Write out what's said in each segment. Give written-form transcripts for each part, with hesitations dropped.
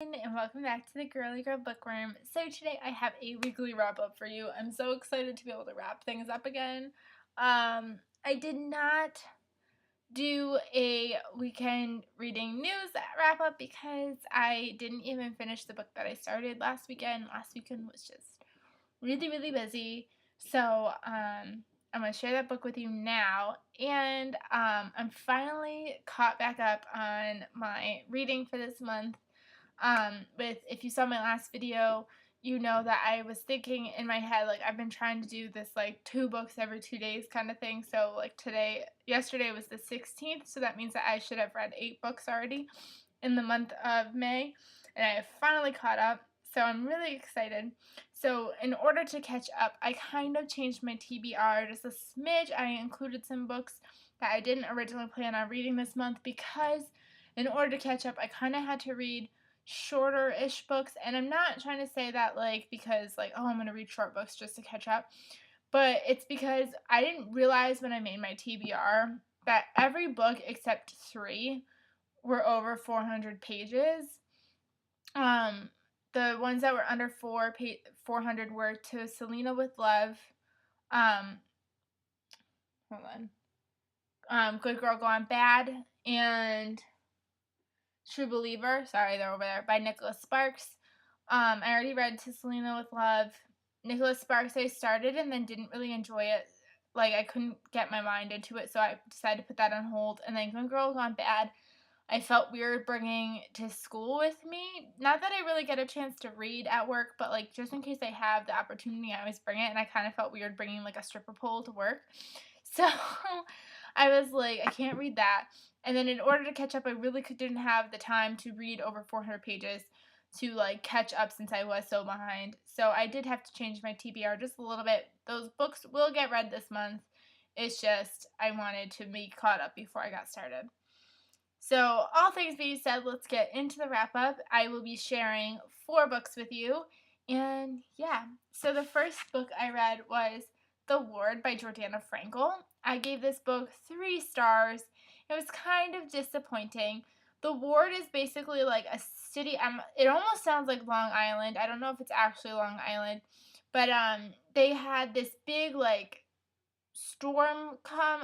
And welcome back to the Girly Girl Bookworm. So today I have a weekly wrap up for you. I'm so excited to be able to wrap things up again. I did not do a weekend reading news wrap up because I didn't even finish the book that I started last weekend. Last weekend was just really busy. So I'm going to share that book with you now. And I'm finally caught back up on my reading for this month. If you saw my last video, you know that I was thinking in my head, like, I've been trying to do this, like, 2 books every 2 days kind of thing. So, like, yesterday was the 16th, so that means that I should have read 8 books already in the month of May, and I have finally caught up. So I'm really excited. So in order to catch up, I kind of changed my TBR just a smidge. I included some books that I didn't originally plan on reading this month because in order to catch up, I kind of had to read shorter-ish books, and I'm not trying to say that because I'm going to read short books just to catch up, but it's because I didn't realize when I made my TBR that every book except 3 were over 400 pages. The ones that were under 400 were To Selena with Love, hold on, Good Girl Gone Bad, and True Believer, sorry, they're over there, by Nicholas Sparks. I already read To Selena with Love. Nicholas Sparks I started and then didn't really enjoy it. Like, I couldn't get my mind into it, so I decided to put that on hold. And then Good Girl Gone Bad, I felt weird bringing to school with me. Not that I really get a chance to read at work, but, like, just in case I have the opportunity, I always bring it. And I kind of felt weird bringing, like, a stripper pole to work. So I was like, I can't read that. And then in order to catch up, I really didn't have the time to read over 400 pages to, like, catch up since I was so behind. So I did have to change my TBR just a little bit. Those books will get read this month. It's just I wanted to be caught up before I got started. So all things being said, let's get into the wrap up. I will be sharing 4 books with you. And yeah, so the first book I read was The Ward by Jordana Frankel. I gave this book 3 stars. It was kind of disappointing. The Ward is basically like a city. It almost sounds like Long Island. I don't know if it's actually Long Island, but they had this big like storm come.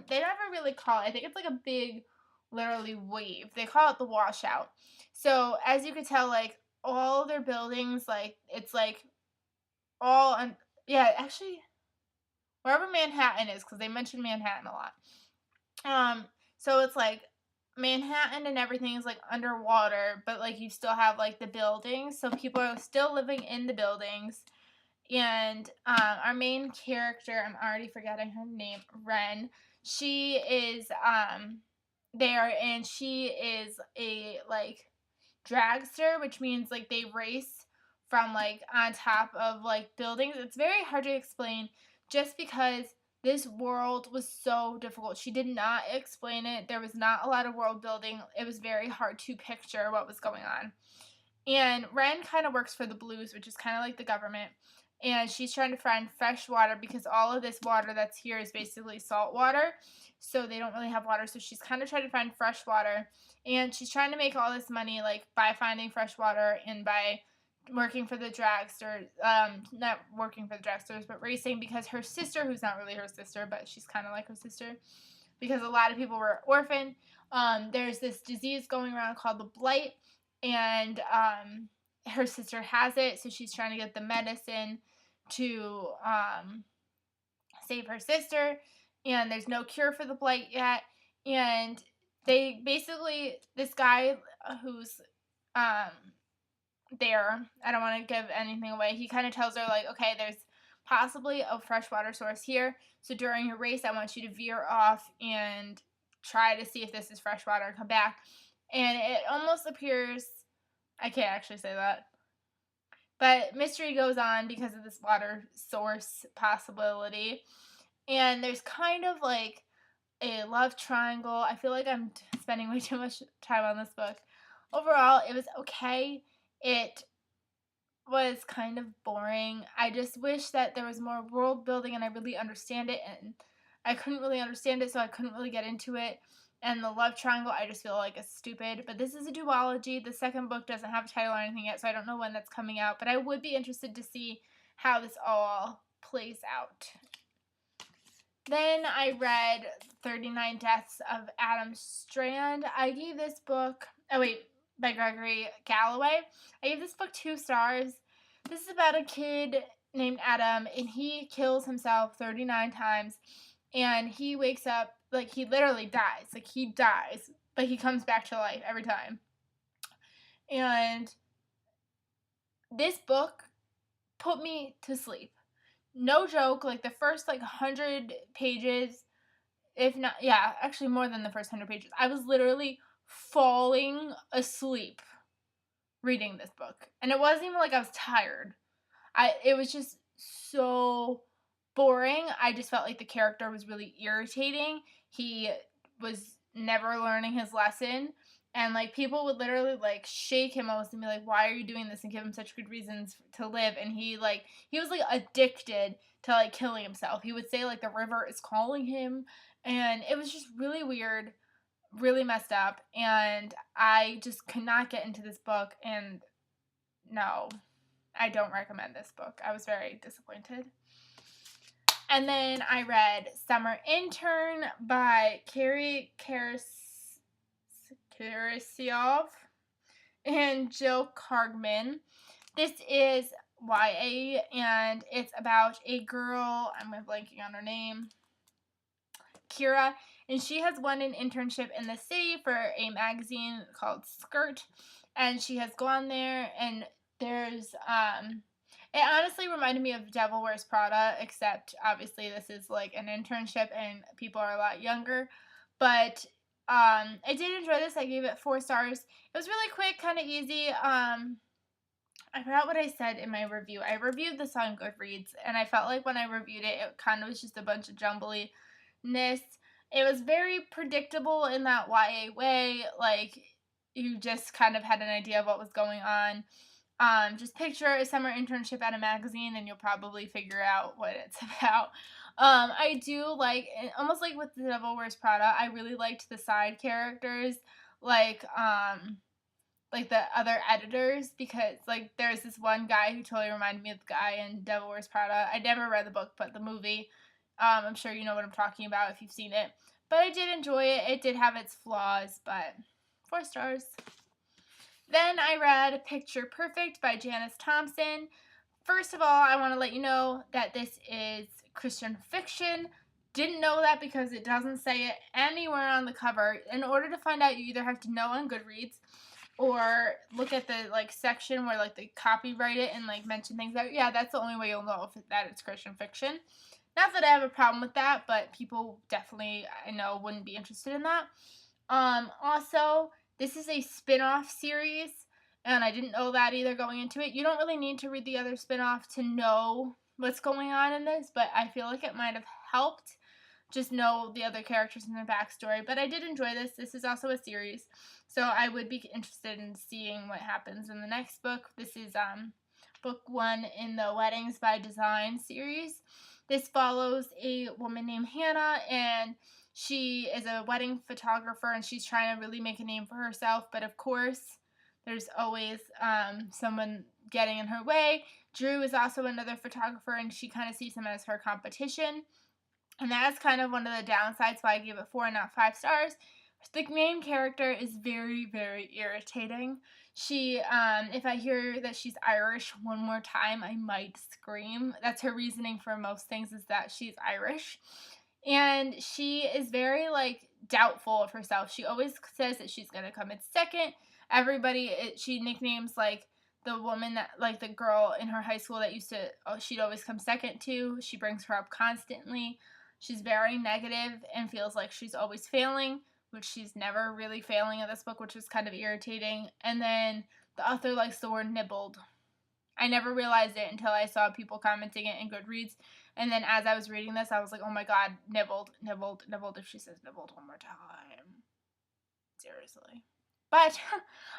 They never really call it. I think it's like a big, literally wave. They call it the washout. So as you could tell, like all their buildings, like it's like all yeah, actually wherever Manhattan is, because they mentioned Manhattan a lot. So it's like Manhattan and everything is like underwater, but like you still have like the buildings, so people are still living in the buildings. And our main character, I'm already forgetting her name, Ren. She is there, and she is a like dragster, which means like they race from like on top of like buildings. It's very hard to explain just because this world was so difficult. She did not explain it. There was not a lot of world building. It was very hard to picture what was going on. And Ren kind of works for the Blues, which is kind of like the government. And she's trying to find fresh water because all of this water that's here is basically salt water. So they don't really have water. So she's kind of trying to find fresh water. And she's trying to make all this money like by finding fresh water and by working for the dragster, not working for the dragsters, but racing, because her sister, who's not really her sister, but she's kind of like her sister, because a lot of people were orphaned. There's this disease going around called the blight, and her sister has it, so she's trying to get the medicine to save her sister, and there's no cure for the blight yet. And they basically, this guy who's there, I don't want to give anything away, he kind of tells her like, okay, there's possibly a freshwater source here, so during your race I want you to veer off and try to see if this is freshwater and come back. And it almost appears, I can't actually say that, but mystery goes on because of this water source possibility. And there's kind of like a love triangle. I feel like I'm spending way too much time on this book. Overall, it was okay. It was kind of boring. I just wish that there was more world building and I really understand it, and I couldn't really understand it, so I couldn't really get into it. and the love triangle I just feel like is stupid. But this is a duology. The second book doesn't have a title or anything yet, so I don't know when that's coming out. But I would be interested to see how this all plays out. Then I read 39 Deaths of Adam Strand. I gave this book, by Gregory Galloway. I gave this book 2 stars. This is about a kid named Adam, and he kills himself 39 times, and he wakes up, like, he literally dies. Like, he dies, but he comes back to life every time. And this book put me to sleep. No joke, like, the first, 100 pages, if not, yeah, actually more than the first 100 pages, I was literally falling asleep reading this book. And it wasn't even like I was tired. It was just so boring. I just felt like the character was really irritating. He was never learning his lesson. And, people would literally, shake him almost and be like, why are you doing this? And give him such good reasons to live. And he was, addicted to, killing himself. He would say, the river is calling him. And it was just really weird, really messed up. And I just could not get into this book. And no, I don't recommend this book. I was very disappointed. And then I read Summer Intern by Carrie Karasyov and Jill Kargman. This is YA, and it's about a girl, I'm blanking on her name, Kira, and she has won an internship in the city for a magazine called Skirt, and she has gone there, and there's, it honestly reminded me of Devil Wears Prada, except obviously this is an internship and people are a lot younger, but I did enjoy this. I gave it 4 stars. It was really quick, kind of easy. I forgot what I said in my review. I reviewed this on Goodreads, and I felt like when I reviewed it, it kind of was just a bunch of jumbliness. It was very predictable in that YA way. You just kind of had an idea of what was going on. Just picture a summer internship at a magazine, and you'll probably figure out what it's about. I do almost like with The Devil Wears Prada, I really liked the side characters, the other editors, because there's this one guy who totally reminded me of the guy in Devil Wears Prada. I never read the book, but the movie, I'm sure you know what I'm talking about if you've seen it. But I did enjoy it. It did have its flaws, but 4 stars. Then I read Picture Perfect by Janice Thompson. First of all, I want to let you know that this is Christian fiction. Didn't know that because it doesn't say it anywhere on the cover. In order to find out, you either have to know on Goodreads or look at the section where they copyright it and mention things that, yeah, that's the only way you'll know that it's Christian fiction. Not that I have a problem with that, but people definitely, I know, wouldn't be interested in that. Also, this is a spin-off series, and I didn't know that either going into it. You don't really need to read the other spin-off to know what's going on in this, but I feel like it might have helped just know the other characters and their backstory. But I did enjoy this. This is also a series, so I would be interested in seeing what happens in the next book. This is book 1 in the Weddings by Design series. This follows a woman named Hannah, and she is a wedding photographer, and she's trying to really make a name for herself, but of course, there's always someone getting in her way. Drew is also another photographer, and she kind of sees him as her competition, and that's kind of one of the downsides why I gave it 4 and not 5 stars. The main character is very, very irritating. She, if I hear that she's Irish one more time, I might scream. That's her reasoning for most things, is that she's Irish. And she is very, doubtful of herself. She always says that she's going to come in second. She nicknames, the woman that, the girl in her high school that she'd always come second to. She brings her up constantly. She's very negative and feels like she's always failing, which she's never really failing in this book, which is kind of irritating. And then the author likes the word nibbled. I never realized it until I saw people commenting it in Goodreads. And then as I was reading this, I was like, oh my god, nibbled, nibbled, nibbled, if she says nibbled one more time. Seriously. But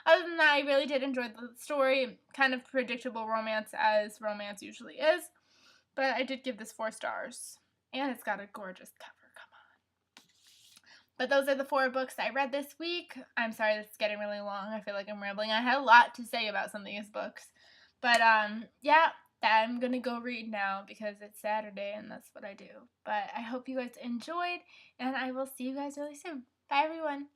other than that, I really did enjoy the story. Kind of predictable romance, as romance usually is. But I did give this 4 stars. And it's got a gorgeous cover, come on. But those are the 4 books I read this week. I'm sorry this is getting really long. I feel like I'm rambling. I had a lot to say about some of these books. But yeah, I'm going to go read now because it's Saturday and that's what I do. But I hope you guys enjoyed, and I will see you guys really soon. Bye, everyone.